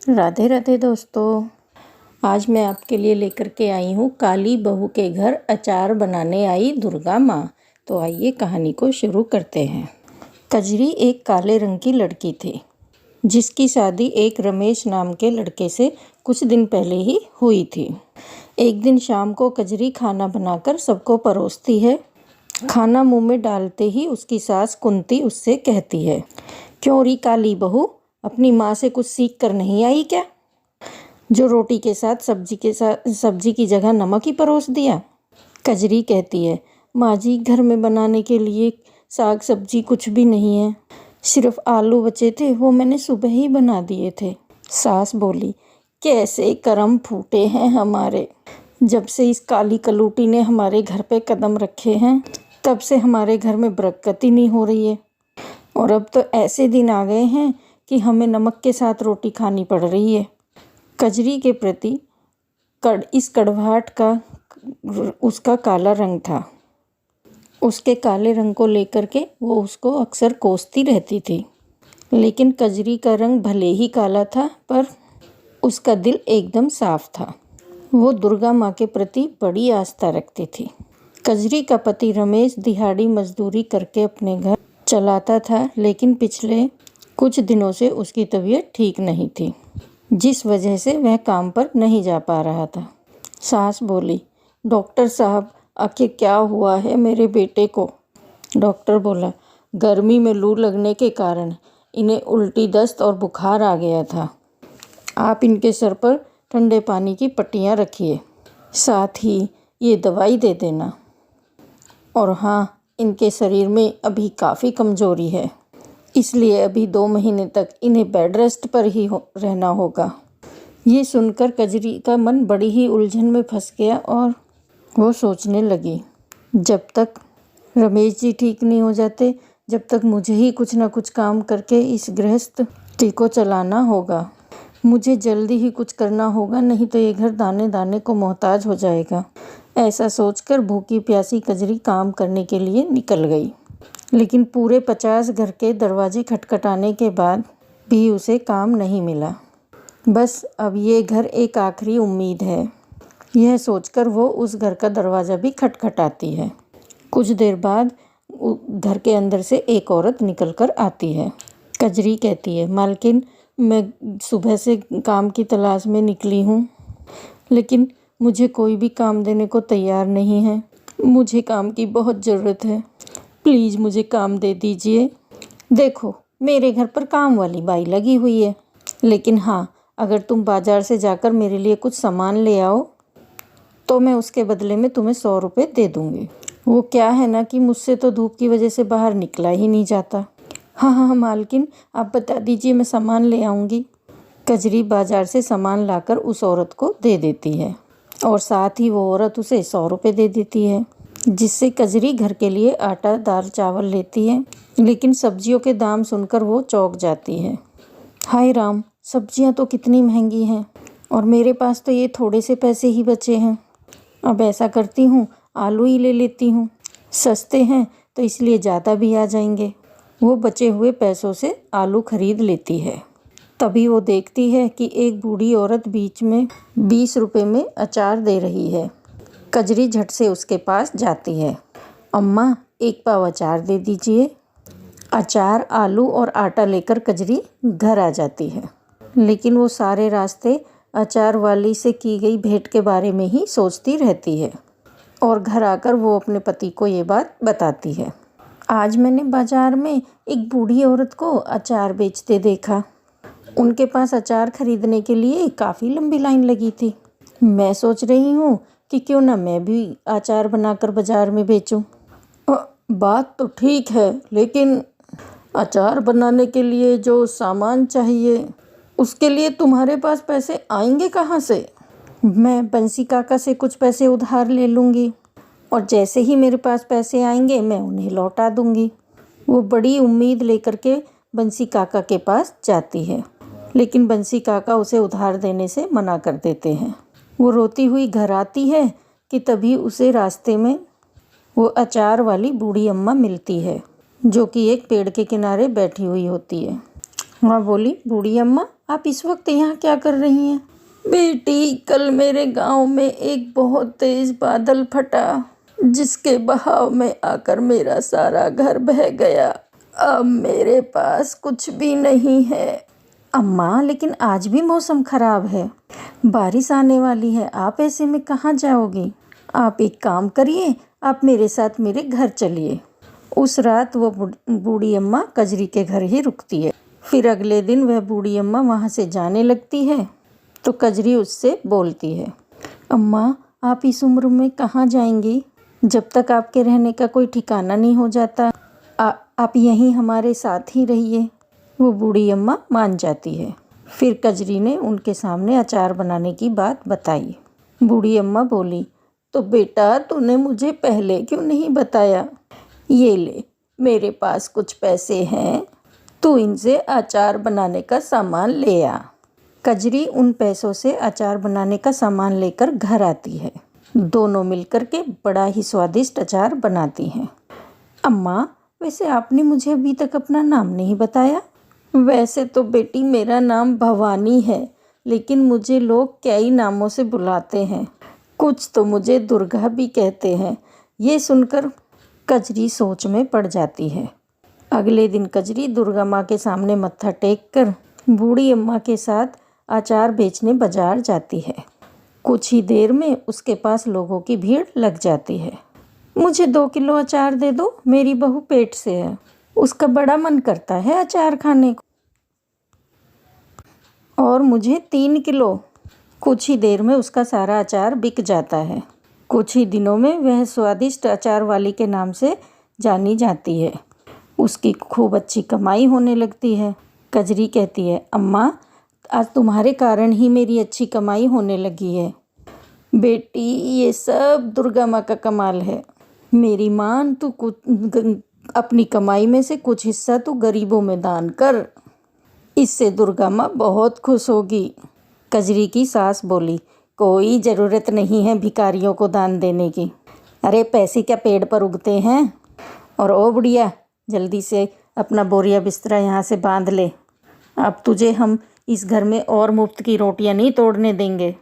राधे राधे दोस्तों। आज मैं आपके लिए लेकर के आई हूँ काली बहू के घर अचार बनाने आई दुर्गा माँ। तो आइए कहानी को शुरू करते हैं। कजरी एक काले रंग की लड़की थी जिसकी शादी एक रमेश नाम के लड़के से कुछ दिन पहले ही हुई थी। एक दिन शाम को कजरी खाना बनाकर सबको परोसती है। खाना मुंह में डालते ही उसकी सास कुंती उससे कहती है, क्यों री काली बहू, अपनी माँ से कुछ सीख कर नहीं आई क्या, जो रोटी के साथ सब्जी की जगह नमक ही परोस दिया। कजरी कहती है, माँ जी घर में बनाने के लिए साग सब्जी कुछ भी नहीं है, सिर्फ आलू बचे थे, वो मैंने सुबह ही बना दिए थे। सास बोली, कैसे करम फूटे हैं हमारे, जब से इस काली कलूटी ने हमारे घर पे कदम रखे हैं तब से हमारे घर में बरकत ही नहीं हो रही है, और अब तो ऐसे दिन आ गए हैं कि हमें नमक के साथ रोटी खानी पड़ रही है। कजरी के प्रति इस कड़वाहट का उसका काला रंग था। उसके काले रंग को लेकर के वो उसको अक्सर कोसती रहती थी, लेकिन कजरी का रंग भले ही काला था पर उसका दिल एकदम साफ था। वो दुर्गा माँ के प्रति बड़ी आस्था रखती थी। कजरी का पति रमेश दिहाड़ी मजदूरी करके अपने घर चलाता था, लेकिन पिछले कुछ दिनों से उसकी तबीयत ठीक नहीं थी, जिस वजह से वह काम पर नहीं जा पा रहा था। सास बोली, डॉक्टर साहब आखिर क्या हुआ है मेरे बेटे को। डॉक्टर बोला, गर्मी में लू लगने के कारण इन्हें उल्टी दस्त और बुखार आ गया था। आप इनके सर पर ठंडे पानी की पट्टियाँ रखिए, साथ ही ये दवाई दे देना। और हाँ, इनके शरीर में अभी काफ़ी कमजोरी है, इसलिए अभी 2 महीने तक इन्हें बेड रेस्ट पर ही रहना होगा। ये सुनकर कजरी का मन बड़ी ही उलझन में फंस गया और वो सोचने लगी, जब तक रमेश जी ठीक नहीं हो जाते, जब तक मुझे ही कुछ ना कुछ काम करके इस गृहस्थी को चलाना होगा। मुझे जल्दी ही कुछ करना होगा, नहीं तो ये घर दाने दाने को मोहताज हो जाएगा। ऐसा सोचकर भूखी प्यासी कजरी काम करने के लिए निकल गई, लेकिन पूरे 50 घर के दरवाजे खटखटाने के बाद भी उसे काम नहीं मिला। बस अब ये घर एक आखिरी उम्मीद है, यह सोचकर वो उस घर का दरवाज़ा भी खटखटाती है। कुछ देर बाद घर के अंदर से एक औरत निकल कर आती है। कजरी कहती है, मालकिन मैं सुबह से काम की तलाश में निकली हूँ, लेकिन मुझे कोई भी काम देने को तैयार नहीं है। मुझे काम की बहुत ज़रूरत है, प्लीज़ मुझे काम दे दीजिए। देखो मेरे घर पर काम वाली बाई लगी हुई है, लेकिन हाँ, अगर तुम बाज़ार से जाकर मेरे लिए कुछ सामान ले आओ तो मैं उसके बदले में तुम्हें 100 रुपये दे दूँगी। वो क्या है ना कि मुझसे तो धूप की वजह से बाहर निकला ही नहीं जाता। हाँ मालकिन, आप बता दीजिए, मैं सामान ले आऊँगी। कजरी बाज़ार से सामान लाकर उस औरत को दे देती है और साथ ही वो औरत उसे 100 रुपये दे देती है, जिससे कजरी घर के लिए आटा दाल चावल लेती है। लेकिन सब्जियों के दाम सुनकर वो चौंक जाती है। हाय राम, सब्जियां तो कितनी महंगी हैं और मेरे पास तो ये थोड़े से पैसे ही बचे हैं। अब ऐसा करती हूँ, आलू ही ले लेती हूँ, सस्ते हैं तो इसलिए ज़्यादा भी आ जाएंगे। वो बचे हुए पैसों से आलू खरीद लेती है। तभी वो देखती है कि एक बूढ़ी औरत बीच में 20 रुपये में अचार दे रही है। कजरी झट से उसके पास जाती है। अम्मा, एक पाव अचार दे दीजिए। अचार, आलू और आटा लेकर कजरी घर आ जाती है, लेकिन वो सारे रास्ते अचार वाली से की गई भेंट के बारे में ही सोचती रहती है और घर आकर वो अपने पति को ये बात बताती है। आज मैंने बाजार में एक बूढ़ी औरत को अचार बेचते देखा। उनके पास अचार खरीदने के लिए काफ़ी लंबी लाइन लगी थी। मैं सोच रही हूँ कि क्यों ना मैं भी अचार बनाकर बाजार में बेचूं। बात तो ठीक है, लेकिन अचार बनाने के लिए जो सामान चाहिए उसके लिए तुम्हारे पास पैसे आएंगे कहाँ से? मैं बंसी काका से कुछ पैसे उधार ले लूँगी और जैसे ही मेरे पास पैसे आएंगे मैं उन्हें लौटा दूँगी। वो बड़ी उम्मीद लेकर के बंसी काका के पास जाती है, लेकिन बंसी काका उसे उधार देने से मना कर देते हैं। वो रोती हुई घर आती है कि तभी उसे रास्ते में वो अचार वाली बूढ़ी अम्मा मिलती है, जो कि एक पेड़ के किनारे बैठी हुई होती है। वहाँ बोली, बूढ़ी अम्मा आप इस वक्त यहाँ क्या कर रही हैं? बेटी, कल मेरे गांव में एक बहुत तेज बादल फटा, जिसके बहाव में आकर मेरा सारा घर बह गया। अब मेरे पास कुछ भी नहीं है। अम्मा, लेकिन आज भी मौसम खराब है, बारिश आने वाली है, आप ऐसे में कहाँ जाओगी? आप एक काम करिए, आप मेरे साथ मेरे घर चलिए। उस रात वो बूढ़ी अम्मा कजरी के घर ही रुकती है। फिर अगले दिन वह बूढ़ी अम्मा वहाँ से जाने लगती है तो कजरी उससे बोलती है, अम्मा, आप इस उम्र में कहाँ जाएंगी? जब तक आपके रहने का कोई ठिकाना नहीं हो जाता, आप यहीं हमारे साथ ही रहिए। वो बूढ़ी अम्मा मान जाती है। फिर कजरी ने उनके सामने अचार बनाने की बात बताई। बूढ़ी अम्मा बोली, तो बेटा, तूने मुझे पहले क्यों नहीं बताया? ये ले, मेरे पास कुछ पैसे हैं, तू इनसे अचार बनाने का सामान ले आ। कजरी उन पैसों से अचार बनाने का सामान लेकर घर आती है। दोनों मिलकर के बड़ा ही स्वादिष्ट अचार बनाती हैं। अम्मा, वैसे आपने मुझे अभी तक अपना नाम नहीं बताया। वैसे तो बेटी मेरा नाम भवानी है, लेकिन मुझे लोग कई नामों से बुलाते हैं। कुछ तो मुझे दुर्गा भी कहते हैं। ये सुनकर कजरी सोच में पड़ जाती है। अगले दिन कजरी दुर्गा माँ के सामने मत्था टेक कर बूढ़ी अम्मा के साथ अचार बेचने बाजार जाती है। कुछ ही देर में उसके पास लोगों की भीड़ लग जाती है। मुझे 2 किलो अचार दे दो, मेरी बहू पेट से है, उसका बड़ा मन करता है अचार खाने को। और मुझे 3 किलो। कुछ ही देर में उसका सारा अचार बिक जाता है। कुछ ही दिनों में वह स्वादिष्ट अचार वाली के नाम से जानी जाती है। उसकी खूब अच्छी कमाई होने लगती है। कजरी कहती है, अम्मा, आज तुम्हारे कारण ही मेरी अच्छी कमाई होने लगी है। बेटी, ये सब दुर्गा माँ का कमाल है। मेरी मान, तू अपनी कमाई में से कुछ हिस्सा तू गरीबों में दान कर, इससे दुर्गा माँ बहुत खुश होगी। कजरी की सास बोली, कोई ज़रूरत नहीं है भिखारियों को दान देने की। अरे पैसे क्या पेड़ पर उगते हैं? और ओ बुढ़िया, जल्दी से अपना बोरिया बिस्तरा यहाँ से बांध ले। अब तुझे हम इस घर में और मुफ्त की रोटियाँ नहीं तोड़ने देंगे।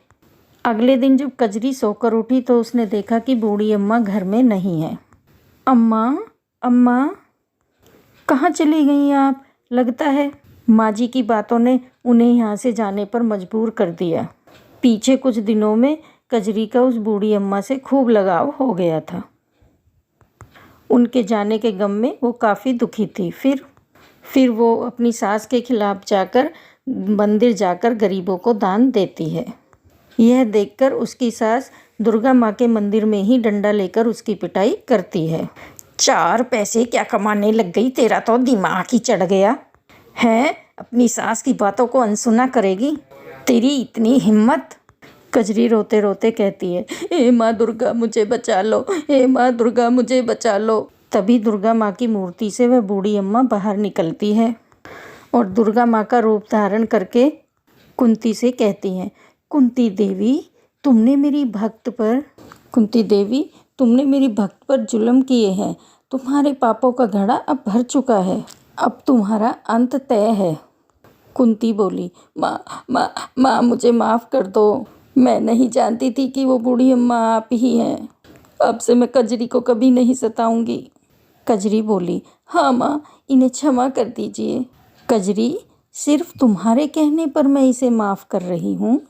अगले दिन जब कजरी सोकर उठी तो उसने देखा कि बूढ़ी अम्मा घर में नहीं है। अम्मा, अम्मा, कहाँ चली गई आप? लगता है माँ जी की बातों ने उन्हें यहाँ से जाने पर मजबूर कर दिया। पीछे कुछ दिनों में कजरी का उस बूढ़ी अम्मा से खूब लगाव हो गया था। उनके जाने के गम में वो काफ़ी दुखी थी। फिर वो अपनी सास के खिलाफ जाकर मंदिर जाकर गरीबों को दान देती है। यह देखकर उसकी सास दुर्गा माँ के मंदिर में ही डंडा लेकर उसकी पिटाई करती है। 4 पैसे क्या कमाने लग गई, तेरा तो दिमाग ही चढ़ गया है। अपनी सास की बातों को अनसुना करेगी, तेरी इतनी हिम्मत। कजरी रोते रोते कहती है, हे माँ दुर्गा, मुझे बचा लो, हे माँ दुर्गा, मुझे बचा लो। तभी दुर्गा माँ की मूर्ति से वह बूढ़ी अम्मा बाहर निकलती है और दुर्गा माँ का रूप धारण करके कुंती से कहती हैं, कुंती देवी, तुमने मेरी भक्त पर जुल्म किए हैं। तुम्हारे पापों का घड़ा अब भर चुका है, अब तुम्हारा अंत तय है। कुंती बोली, माँ, मुझे माफ़ कर दो। मैं नहीं जानती थी कि वो बूढ़ी अम्मा आप ही हैं। अब से मैं कजरी को कभी नहीं सताऊंगी। कजरी बोली, हाँ माँ, इन्हें क्षमा कर दीजिए। कजरी, सिर्फ तुम्हारे कहने पर मैं इसे माफ़ कर रही हूँ।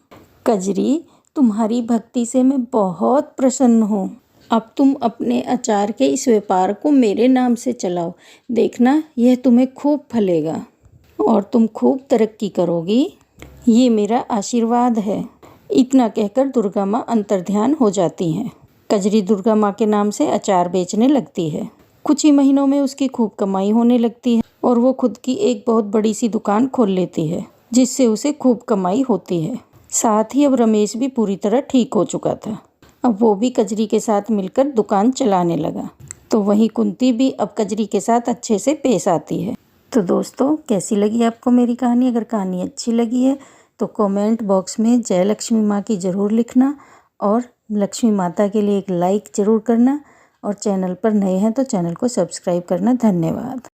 कजरी, तुम्हारी भक्ति से मैं बहुत प्रसन्न हूँ। अब तुम अपने अचार के इस व्यापार को मेरे नाम से चलाओ, देखना यह तुम्हें खूब फलेगा और तुम खूब तरक्की करोगी, ये मेरा आशीर्वाद है। इतना कहकर दुर्गा माँ अंतर्ध्यान हो जाती हैं। कजरी दुर्गा माँ के नाम से अचार बेचने लगती है। कुछ ही महीनों में उसकी खूब कमाई होने लगती है और वो खुद की एक बहुत बड़ी सी दुकान खोल लेती है, जिससे उसे खूब कमाई होती है। साथ ही अब रमेश भी पूरी तरह ठीक हो चुका था। अब वो भी कजरी के साथ मिलकर दुकान चलाने लगा। तो वहीं कुंती भी अब कजरी के साथ अच्छे से पेश आती है। तो दोस्तों, कैसी लगी आपको मेरी कहानी? अगर कहानी अच्छी लगी है तो कमेंट बॉक्स में जय लक्ष्मी माँ की ज़रूर लिखना और लक्ष्मी माता के लिए एक लाइक ज़रूर करना और चैनल पर नए हैं तो चैनल को सब्सक्राइब करना। धन्यवाद।